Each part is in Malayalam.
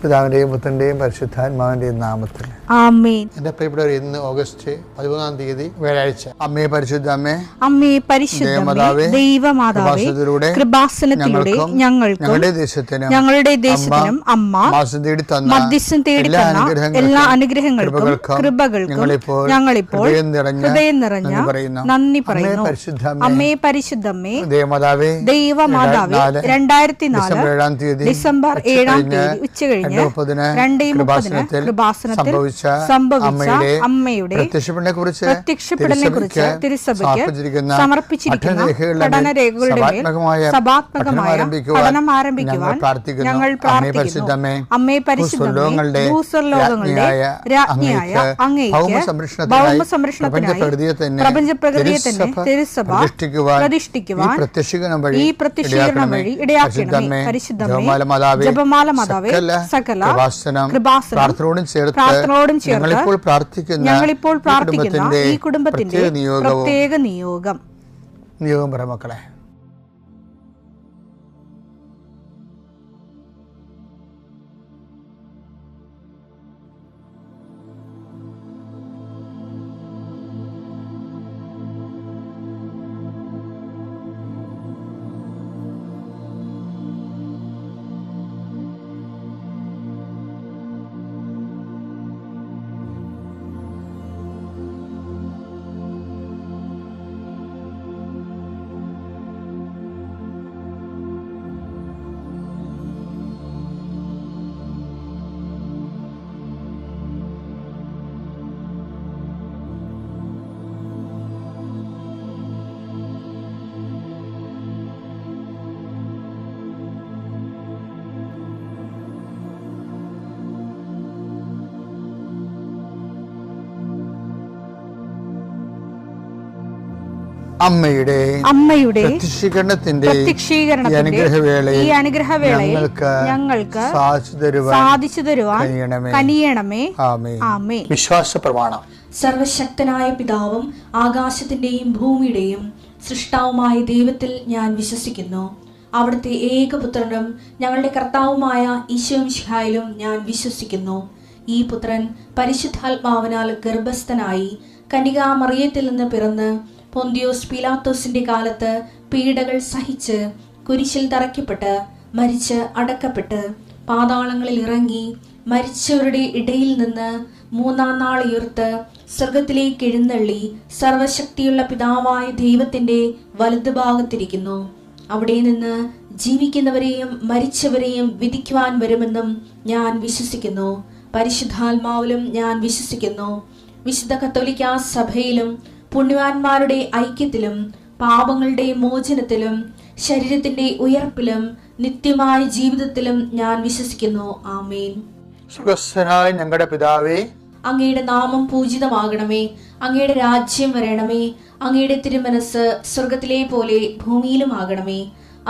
പിതാവിൻ്റെയും പുത്രൻ്റെയും പരിശുദ്ധാത്മാവിൻ്റെയും നാമത്തിൽ ആമേൻ. എൻ്റെ പ്രിയപ്പെട്ടവർ, ഇന്ന് ഓഗസ്റ്റ് 13-ാം തീയതി വ്യാഴാഴ്ച. അമ്മേ പരിശുദ്ധ അമ്മേ, അമ്മേ പരിശുദ്ധമേ, ദൈവമാതാവേ, കൃപാസനത്തിലൂടെ ഞങ്ങളുടെ ദേശത്തിനും അമ്മ മധ്യസ്ഥം തേടി തന്ന എല്ലാ അനുഗ്രഹങ്ങൾക്കും കൃപകൾക്കും ഞങ്ങളിപ്പോൾ ഹൃദയം നിറഞ്ഞ നന്ദി പറയുന്നു. അമ്മേ പരിശുദ്ധമേ, ദൈവമാതാവേ, 2004 ഡിസംബർ 7-ാം തീയതി ഉച്ചകഴിഞ്ഞ് 2:30 കൃപാസനത്തിൽ സംഭവിച്ച അമ്മയുടെ പ്രത്യക്ഷപ്പെടലിനെക്കുറിച്ച് തിരുസഭയ്ക്ക് സമർപ്പിച്ചിരിക്കുന്ന പഠനരേഖകളുടെ മേൽ സഭാത്മകമായ പഠനം ആരംഭിക്കുവാൻ ഞങ്ങൾ പ്രാർത്ഥിക്കുന്നു. അമ്മേ പരിശുദ്ധമേ, ഭൂസ്വർലോകങ്ങളുടെ രാജ്ഞിയായ അങ്ങേയ്ക്ക് ഭൗമസംരക്ഷണത്തിനായി പ്രപഞ്ചപ്രകൃതിയെ തന്നെ തിരുസഭ പ്രതിഷ്ഠിക്കുവാൻ ഈ പ്രത്യക്ഷീകരണം വഴി ഇടയാക്കണമേ. പരിശുദ്ധമേ, ജപമാല മാതാവേ, സകല പ്രാർത്ഥനയോടും ചേർത്ത് ഞങ്ങളിപ്പോൾ പ്രാർത്ഥിക്കുന്ന ഈ കുടുംബത്തിന്റെ പ്രത്യേക നിയോഗം പറ മക്കളെ. അമ്മയുടെ പ്രത്യക്ഷീകരണത്തിന്റെ ഈ അനുഗ്രഹവേളയിൽ ഞങ്ങൾക്ക് സാധിച്ചു തരുവാൻ കനിയണമേ. ആമേൻ. വിശ്വാസ പ്രമാണം. സർവശക്തനായ പിതാവും ആകാശത്തിന്റെയും ഭൂമിയുടെയും സൃഷ്ടാവുമായ ദൈവത്തിൽ ഞാൻ വിശ്വസിക്കുന്നു. അവിടുത്തെ ഏകപുത്രനും ഞങ്ങളുടെ കർത്താവുമായ ഈശോമിശിഹായിലും ഞാൻ വിശ്വസിക്കുന്നു. ഈ പുത്രൻ പരിശുദ്ധാത്മാവിനാൽ ഗർഭസ്ഥനായി കന്യകാമറിയത്തിൽ നിന്ന് പിറന്ന് പൊന്തിയോസ് പീലാത്തോസിന്റെ കാലത്ത് പീഡകൾ സഹിച്ച് കുരിശിൽ തറയ്ക്കപ്പെട്ട് മരിച്ച് അടക്കപ്പെട്ട് പാതാളങ്ങളിൽ ഇറങ്ങി മരിച്ചവരുടെ ഇടയിൽ നിന്ന് 3-ാം നാൾ ഉയർത്ത് സ്വർഗത്തിലേക്ക് എഴുന്നള്ളി സർവശക്തിയുള്ള പിതാവായ ദൈവത്തിന്റെ വലതുഭാഗത്തിരിക്കുന്നു. അവിടെ നിന്ന് ജീവിക്കുന്നവരെയും മരിച്ചവരെയും വിധിക്കുവാൻ വരുമെന്നും ഞാൻ വിശ്വസിക്കുന്നു. പരിശുദ്ധാത്മാവിലും ഞാൻ വിശ്വസിക്കുന്നു. വിശുദ്ധ കത്തോലിക്കാ സഭയിലും പുണ്യവാന്മാരുടെ ഐക്യത്തിലും പാപങ്ങളുടെ മോചനത്തിലും ശരീരത്തിന്റെ ഉയർപ്പിലും നിത്യമായ ജീവിതത്തിലും ഞാൻ വിശ്വസിക്കുന്നു. ആമേൻ. സുഖസ്ഥനായ ഞങ്ങളുടെ പിതാവേ, അങ്ങയുടെ നാമം പൂജിതമാകണമേ. അങ്ങയുടെ രാജ്യം വരണമേ. അങ്ങയുടെ തിരുമനസ് സ്വർഗത്തിലെ പോലെ ഭൂമിയിലും ആകണമേ.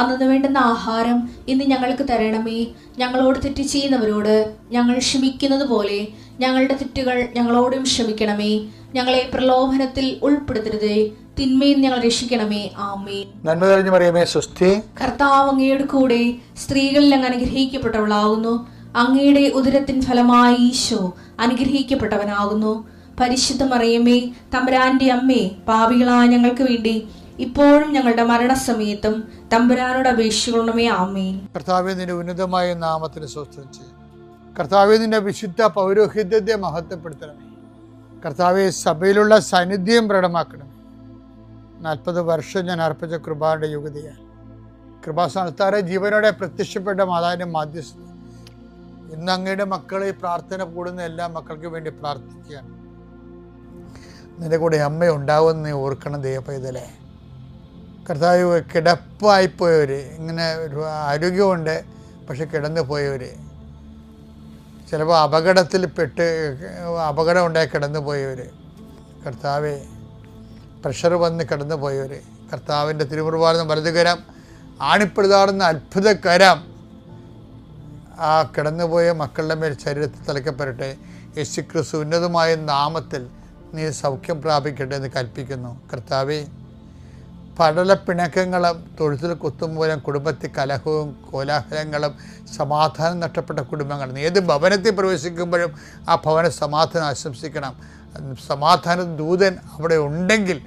അന്നു വേണ്ടുന്ന ആഹാരം ഇന്ന് ഞങ്ങൾക്ക് തരണമേ. ഞങ്ങളോട് തെറ്റ് ചെയ്യുന്നവരോട് ഞങ്ങൾ ക്ഷമിക്കുന്നത് പോലെ ഞങ്ങളുടെ തെറ്റുകൾ ഞങ്ങളോടും ക്ഷമിക്കണമേ. ഞങ്ങളെ പ്രലോഭനത്തിൽ ഉൾപ്പെടുത്തരുതേ, തിന്മയിൽ ഞങ്ങൾ രക്ഷിക്കണമേ. ആമേൻ. നന്മ നിറഞ്ഞ മറിയമേ, സ്വസ്തി. കർത്താവ് അങ്ങയുടെ കൂടെ സ്ത്രീകളിൽ അങ്ങ് അനുഗ്രഹിക്കപ്പെട്ടവളാകുന്നു. അങ്ങയുടെ ഉദരത്തിൻ ഫലമായി ഈശോ അനുഗ്രഹിക്കപ്പെട്ടവനാകുന്നു. പരിശുദ്ധ മറിയമേ, തമ്പുരാന്റെ അമ്മേ, പാപികളായ ഞങ്ങൾക്ക് വേണ്ടി ഇപ്പോഴും ഞങ്ങളുടെ മരണസമയത്തും തമ്പുരാനോട് അപേക്ഷിക്കണമേ. ആമേൻ. കർത്താവേ, നിന്റെ ഉന്നതമായ നാമത്തിന് സ്തോത്രം ചെയ്യും. കർത്താവേ, നിന്റെ വിശുദ്ധ പൗരോഹിത്യത്തെ മഹത്വപ്പെടുത്തണമേ. കർത്താവെ, സഭയിലുള്ള സാന്നിധ്യം പ്രകടമാക്കണമേ. 40 വർഷം ഞാൻ അർപ്പിച്ച കൃപാന്റെ യുഗതിയാണ്. കൃപാസ്ഥാനത്താറെ ജീവനോടെ പ്രത്യക്ഷപ്പെട്ട മാതാവിന്റെ മാധ്യസ്ഥ ഇന്ന് അങ്ങയുടെ മക്കളെ പ്രാർത്ഥന കൂടുന്ന എല്ലാ മക്കൾക്ക് വേണ്ടി പ്രാർത്ഥിക്കുകയാണ്. നിന്റെ കൂടെ അമ്മ ഉണ്ടാവുമെന്ന് ഓർക്കണം ദൈവപൈതലേ. കർത്താവ്, കിടപ്പായിപ്പോയവർ, ഇങ്ങനെ ഒരു ആരോഗ്യമുണ്ട് പക്ഷെ കിടന്നു പോയവർ, ചിലപ്പോൾ അപകടം ഉണ്ടായി കിടന്നു പോയവർ, കർത്താവെ, പ്രഷർ വന്ന് കിടന്നു പോയവർ, കർത്താവിൻ്റെ തിരുമുറുവാർന്ന വലതുകരം, ആണിപ്പെടുതാടുന്ന അത്ഭുതകരം ആ കിടന്നുപോയ മക്കളുടെ മേൽ ശരീരത്തിൽ തലയ്ക്കപ്പെടട്ടെ. യേശുക്രിസ്തു ഉന്നതമായ നാമത്തിൽ നീ സൗഖ്യം പ്രാപിക്കട്ടെ എന്ന് കൽപ്പിക്കുന്നു. കർത്താവെ, പടലപ്പിണക്കങ്ങളും തൊഴുത്തിൽ കുത്തും മൂലം കുടുംബത്തിൽ കലഹവും കോലാഹലങ്ങളും സമാധാനം നഷ്ടപ്പെട്ട കുടുംബങ്ങളും. ഏത് ഭവനത്തിൽ പ്രവേശിക്കുമ്പോഴും ആ ഭവന സമാധാനം ആശംസിക്കണം. സമാധാന ദൂതൻ അവിടെ ഉണ്ടെങ്കിൽ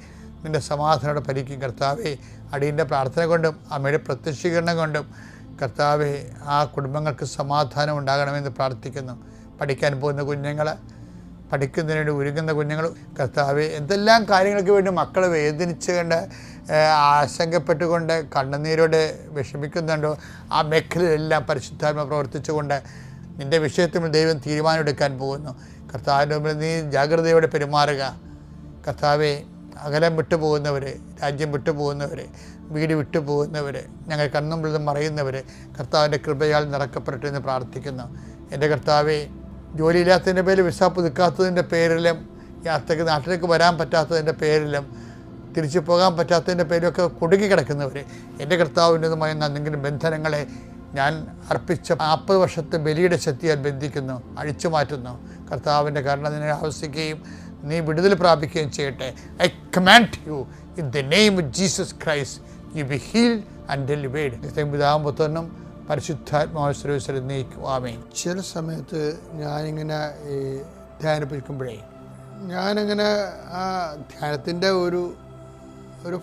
നിൻ്റെ സമാധാനം പരിക്കും. കർത്താവെ, അടിയൻ്റെ പ്രാർത്ഥന കൊണ്ടും അമ്മയുടെ പ്രത്യക്ഷീകരണം കൊണ്ടും കർത്താവെ ആ കുടുംബങ്ങൾക്ക് സമാധാനം ഉണ്ടാകണമെന്ന് പ്രാർത്ഥിക്കുന്നു. പഠിക്കാൻ പോകുന്ന കുഞ്ഞുങ്ങൾ, പഠിക്കുന്നതിന് വേണ്ടി ഒരുങ്ങുന്ന കുഞ്ഞുങ്ങൾ, കർത്താവെ എന്തെല്ലാം കാര്യങ്ങൾക്ക് വേണ്ടി മക്കൾ വേദനിച്ചുകൊണ്ട് ആശങ്കപ്പെട്ടുകൊണ്ട് കണ്ണുനീരോടെ വിഷമിക്കുന്നുണ്ടോ ആ മേഖലയിലെല്ലാം പരിശുദ്ധാത്മ പ്രവർത്തിച്ചുകൊണ്ട് നിൻ്റെ വിഷയത്തിൽ ദൈവം തീരുമാനമെടുക്കാൻ പോകുന്നു. കർത്താവിൻ്റെ മുമ്പിൽ നീ ജാഗ്രതയോടെ പെരുമാറുക. കർത്താവെ, അകലം വിട്ടുപോകുന്നവർ, രാജ്യം വിട്ടുപോകുന്നവർ, വീട് വിട്ടുപോകുന്നവർ, ഞങ്ങൾ കണ്ണുമ്പിൽ മറയുന്നവർ കർത്താവിൻ്റെ കൃപയാൽ നിറക്കപ്പെടട്ടെ എന്ന് പ്രാർത്ഥിക്കുന്നു. എൻ്റെ കർത്താവെ, ജോലിയില്ലാത്തതിൻ്റെ പേരിൽ വിസ പുതുക്കാത്തതിൻ്റെ പേരിലും യാത്രയ്ക്ക് നാട്ടിലേക്ക് വരാൻ പറ്റാത്തതിൻ്റെ പേരിലും തിരിച്ചു പോകാൻ പറ്റാത്തതിൻ്റെ പേരിലൊക്കെ കുടുങ്ങിക്കിടക്കുന്നവർ, എൻ്റെ കർത്താവിൻ്റെതുമായ എന്തെങ്കിലും ബന്ധനങ്ങളെ ഞാൻ അർപ്പിച്ച 40 വർഷത്തെ ബലിയുടെ ശക്തിയാൽ ബന്ധിക്കുന്നു, അഴിച്ചു മാറ്റുന്നു. കർത്താവിൻ്റെ കരുണ നിന്നെ ആവശ്യിക്കുകയും നീ വിടുതൽ പ്രാപിക്കുകയും ചെയ്യട്ടെ. I command you in the name of Jesus Christ, you be healed and delivered. പിതാവും പുത്രനും പരിശുദ്ധാത്മാവിശ്വരം നീക്കും. ആമേൻ. ചില സമയത്ത് ഞാനിങ്ങനെ ധ്യാനിപ്പിക്കുമ്പോഴേ ഞാനിങ്ങനെ ആ ധ്യാനത്തിൻ്റെ ഒരു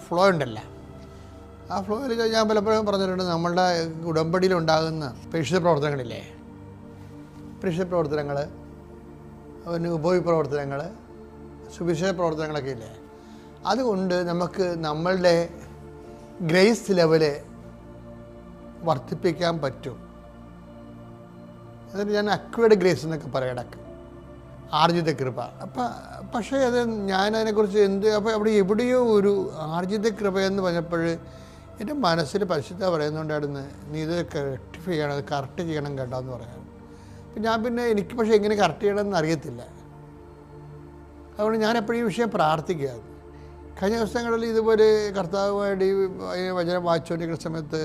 ഫ്ലോ ഉണ്ടല്ലോ, ആ ഫ്ലോയിൽ ഞാൻ പലപ്പോഴും പറഞ്ഞിട്ടുണ്ട്, നമ്മളുടെ ഉടമ്പടിയിലുണ്ടാകുന്ന പ്രേക്ഷിത പ്രവർത്തനങ്ങളില്ലേ, പ്രേക്ഷിത പ്രവർത്തനങ്ങൾ, ഉപയോഗ പ്രവർത്തനങ്ങൾ, സുവിശേഷ പ്രവർത്തനങ്ങളൊക്കെ ഇല്ലേ, അതുകൊണ്ട് നമുക്ക് നമ്മളുടെ ഗ്രേസ് ലെവല് വർദ്ധിപ്പിക്കാൻ പറ്റും. എന്നിട്ട് ഞാൻ അക്വേർഡ് ഗ്രേസ് എന്നൊക്കെ പറയടക്ക്, ആർജിത കൃപ. പക്ഷേ അത് ഞാനതിനെക്കുറിച്ച് അപ്പോൾ അവിടെ എവിടെയോ ഒരു ആർജിത കൃപ എന്ന് പറഞ്ഞപ്പോൾ എൻ്റെ മനസ്സിൽ പരിശുദ്ധ പറയുന്നുണ്ടായിരുന്നു, നീ ഇത് റെക്ടിഫൈ ചെയ്യണം, അത് കറക്റ്റ് ചെയ്യണം കേട്ടോ എന്ന് പറയാം. അപ്പം ഞാൻ പിന്നെ എനിക്ക് പക്ഷേ എങ്ങനെ കറക്റ്റ് ചെയ്യണമെന്ന് അറിയത്തില്ല. അതുകൊണ്ട് ഞാൻ എപ്പോഴും ഈ വിഷയം പ്രാർത്ഥിക്കുക. കഴിഞ്ഞ ദിവസങ്ങളിൽ ഇതുപോലെ കർത്താവുമായിട്ട് ഈ വചനം വായിച്ചുകൊണ്ടിരിക്കുന്ന സമയത്ത്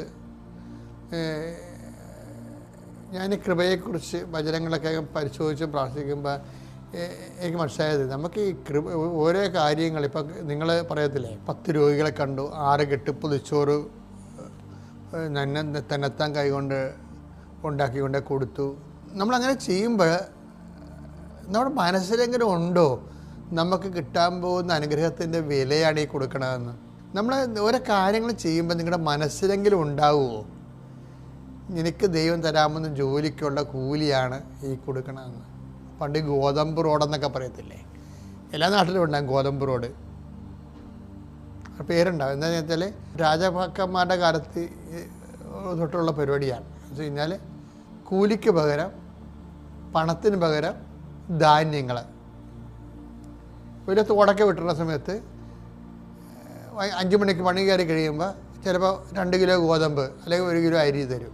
ഞാൻ കൃപയെക്കുറിച്ച് വചനങ്ങളൊക്കെ പരിശോധിച്ച് പ്രാർത്ഥിക്കുമ്പോൾ എനിക്ക് മനസ്സിലായത്, നമുക്ക് ഈ ഓരോ കാര്യങ്ങൾ ഇപ്പം നിങ്ങൾ പറയത്തില്ലേ, 10 രോഗികളെ കണ്ടു, 6 കെട്ടിപ്പൊതിച്ചോറ് തന്നെത്താൻ കൈകൊണ്ട് ഉണ്ടാക്കിക്കൊണ്ട് കൊടുത്തു. നമ്മളങ്ങനെ ചെയ്യുമ്പോൾ നമ്മുടെ മനസ്സിലെങ്കിലും ഉണ്ടോ നമുക്ക് കിട്ടാൻ പോകുന്ന അനുഗ്രഹത്തിൻ്റെ വിലയാണ് ഈ കൊടുക്കണമെന്ന്. നമ്മൾ ഓരോ കാര്യങ്ങൾ ചെയ്യുമ്പോൾ നിങ്ങളുടെ മനസ്സിലെങ്കിലും ഉണ്ടാവുമോ, നിനക്ക് ദൈവം തരാമെന്ന് ജോലിക്കുള്ള കൂലിയാണ് ഈ കൊടുക്കണമെന്ന്. പണ്ട് ഗോതമ്പ് റോഡെന്നൊക്കെ പറയത്തില്ലേ, എല്ലാ നാട്ടിലും ഉണ്ടാകും ഗോതമ്പ് റോഡ്, പേരുണ്ടാവും. എന്താണെന്ന് വെച്ചാൽ രാജാക്കന്മാരുടെ കാലത്ത് തൊട്ടുള്ള പരിപാടിയാണ്. എന്ന് വെച്ച് കഴിഞ്ഞാൽ കൂലിക്ക് പകരം പണത്തിന് പകരം ധാന്യങ്ങൾ. ഒരു തോടൊക്കെ വിട്ടുന്ന സമയത്ത് 5 മണിക്ക് പണി കയറി കഴിയുമ്പോൾ ചിലപ്പോൾ 2 കിലോ ഗോതമ്പ് അല്ലെങ്കിൽ 1 കിലോ അരി തരും.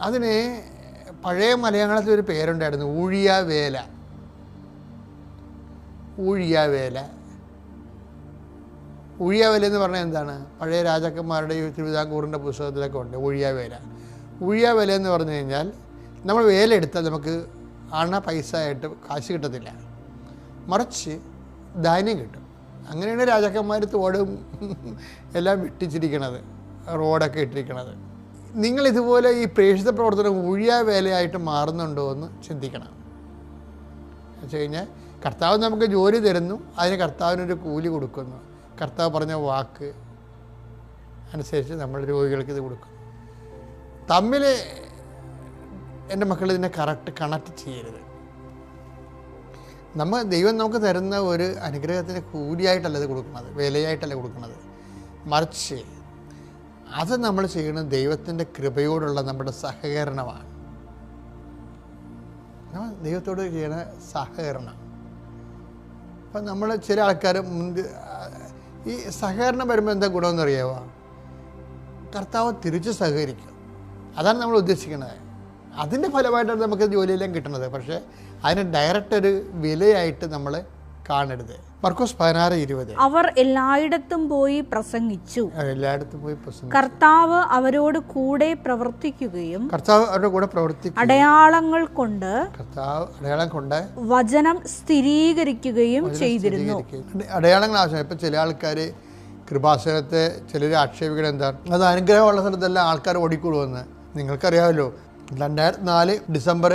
അതിന് പഴയ മലയാളത്തിൽ ഒരു പേരുണ്ടായിരുന്നു, ഊഴിയാവേല. ഊഴിയാവേല എന്ന് പറഞ്ഞാൽ എന്താണ്? പഴയ രാജാക്കന്മാരുടെ ഈ തിരുവിതാംകൂറിൻ്റെ പുസ്തകത്തിലൊക്കെ ഉണ്ട് ഊഴിയാവേല. ഊഴിയാവേല എന്ന് പറഞ്ഞു കഴിഞ്ഞാൽ നമ്മൾ വേല എടുത്താൽ നമുക്ക് പൈസ ആയിട്ട് കാശ് കിട്ടത്തില്ല, മറിച്ച് ധാന്യം കിട്ടും. അങ്ങനെയാണ് രാജാക്കന്മാർ തോടും എല്ലാം വെട്ടിച്ചിരിക്കണത്, റോഡൊക്കെ ഇട്ടിരിക്കണത്. നിങ്ങളിതുപോലെ ഈ പ്രേക്ഷിത പ്രവർത്തനം ഊഴിയാവേലയായിട്ട് മാറുന്നുണ്ടോ എന്ന് ചിന്തിക്കണം. എന്ന് വെച്ച് കഴിഞ്ഞാൽ കർത്താവ് നമുക്ക് ജോലി തരുന്നു, അതിന് കർത്താവിനൊരു കൂലി കൊടുക്കുന്നു. കർത്താവ് പറഞ്ഞ വാക്ക് അനുസരിച്ച് നമ്മൾ രോഗികൾക്ക് ഇത് കൊടുക്കും. തമ്മിൽ എൻ്റെ മക്കൾ ഇതിനെ കണക്ട് ചെയ്യരുത്. ദൈവം നമുക്ക് തരുന്ന ഒരു അനുഗ്രഹത്തിന് കൂലിയായിട്ടല്ല ഇത് കൊടുക്കുന്നത്, വിലയായിട്ടല്ല കൊടുക്കുന്നത്, മറിച്ച് അത് നമ്മൾ ചെയ്യുന്നത് ദൈവത്തിൻ്റെ കൃപയോടുള്ള നമ്മുടെ സഹകരണമാണ്. ദൈവത്തോട് ചെയ്യുന്ന സഹകരണം. അപ്പം നമ്മൾ ചില ആൾക്കാർ ഈ സഹകരണം വരുമ്പോൾ എന്താ ഗുണമെന്ന് അറിയാമോ? കർത്താവ് തിരിച്ച് സഹകരിക്കും. അതാണ് നമ്മൾ ഉദ്ദേശിക്കുന്നത്. അതിൻ്റെ ഫലമായിട്ടാണ് നമുക്ക് ജോലിയെല്ലാം കിട്ടുന്നത്. പക്ഷേ അതിന് ഡയറക്റ്റ് ഒരു വിലയായിട്ട് നമ്മൾ കാണരുത്. മർക്കോസ് 16:20. അവർ എല്ലായിടത്തും പോയി പ്രസംഗിച്ചു. കർത്താവ് അവരോട് കൂടെ പ്രവർത്തിക്കുകയും അടയാളങ്ങൾ കൊണ്ട് വചനം സ്ഥിരീകരിക്കുകയും ചെയ്തിരുന്നു. അടയാളങ്ങൾ ആവശ്യം. ഇപ്പം ചില ആൾക്കാർ കൃപാസനത്തെ ചിലർ ആക്ഷേപിക്കണം എന്താണ്, അത് അനുഗ്രഹമുള്ള സ്ഥലത്തെല്ലാം ആൾക്കാർ ഓടിക്കൂടുമെന്ന്. നിങ്ങൾക്കറിയാമല്ലോ, 2004 ഡിസംബർ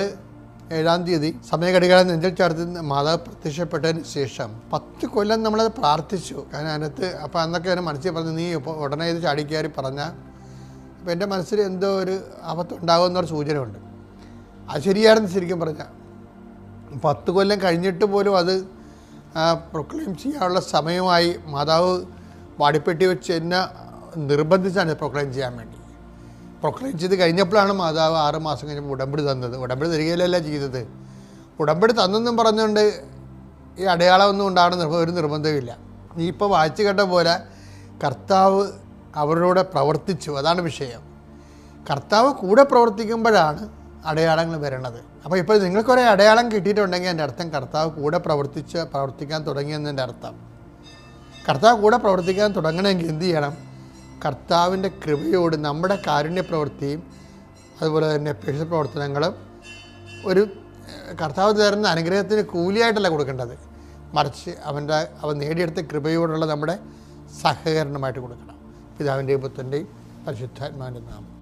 7-ാം തീയതി സമയഘടികാരം നെഞ്ചിൽ ചേർത്ത് മാതാവ് പ്രത്യക്ഷപ്പെട്ടതിന് ശേഷം 10 കൊല്ലം നമ്മളത് പ്രാർത്ഥിച്ചു. കാരണം അതിനകത്ത് അപ്പോൾ അന്നൊക്കെ എൻ്റെ മനസ്സിൽ പറഞ്ഞു, നീ ഇപ്പോൾ ഉടനെ ഇത് ചാടിക്കയറി പറഞ്ഞാൽ അപ്പോൾ എൻ്റെ മനസ്സിൽ എന്തോ ഒരു ആപത്തുണ്ടാകുമെന്നൊരു സൂചന ഉണ്ട്. അത് ശരിയായിരുന്നു. ശരിക്കും പറഞ്ഞാൽ 10 കൊല്ലം കഴിഞ്ഞിട്ട് പോലും അത് പ്രൊക്ലെയിം ചെയ്യാനുള്ള സമയമായി. മാതാവ് വാടിപ്പെട്ടി വെച്ച് എന്നെ നിർബന്ധിച്ചാണ് പ്രൊക്ലെയിം ചെയ്യാൻ വേണ്ടി. പ്രൊക്ലെയിം ചെയ്ത് കഴിഞ്ഞപ്പോഴാണ് മാതാവ് 6 മാസം കഴിഞ്ഞപ്പോൾ ഉടമ്പടി തന്നത്. ഉടമ്പടി തരികയിലല്ല ചെയ്തത്. ഉടമ്പടി തന്നെന്നും പറഞ്ഞുകൊണ്ട് ഈ അടയാളമൊന്നും ഉണ്ടാകണം ഒരു നിർബന്ധമില്ല. നീ ഇപ്പോൾ വായിച്ചു കേട്ട പോലെ കർത്താവ് അവരോട് പ്രവർത്തിച്ചു. അതാണ് വിഷയം. കർത്താവ് കൂടെ പ്രവർത്തിക്കുമ്പോഴാണ് അടയാളങ്ങൾ വരണത്. അപ്പോൾ ഇപ്പോൾ നിങ്ങൾക്കൊരു അടയാളം കിട്ടിയിട്ടുണ്ടെങ്കിൽ എൻ്റെ അർത്ഥം കർത്താവ് കൂടെ പ്രവർത്തിക്കാൻ തുടങ്ങിയെന്നതിൻ്റെ അർത്ഥം. കർത്താവ് കൂടെ പ്രവർത്തിക്കാൻ തുടങ്ങണമെങ്കിൽ എന്ത് ചെയ്യണം? കർത്താവിൻ്റെ കൃപയോട് നമ്മുടെ കാരുണ്യ പ്രവൃത്തിയും അതുപോലെ തന്നെ പേശ പ്രവർത്തനങ്ങളും ഒരു കർത്താവ് തരുന്ന അനുഗ്രഹത്തിന് കൂലിയായിട്ടല്ല കൊടുക്കേണ്ടത്, മറിച്ച് അവൻ നേടിയെടുത്ത കൃപയോടുള്ള നമ്മുടെ സഹകരണമായിട്ട് കൊടുക്കണം. പിതാവിൻ്റെയും പുത്രൻ്റെയും പരിശുദ്ധാത്മാവിൻ്റെ നാമം.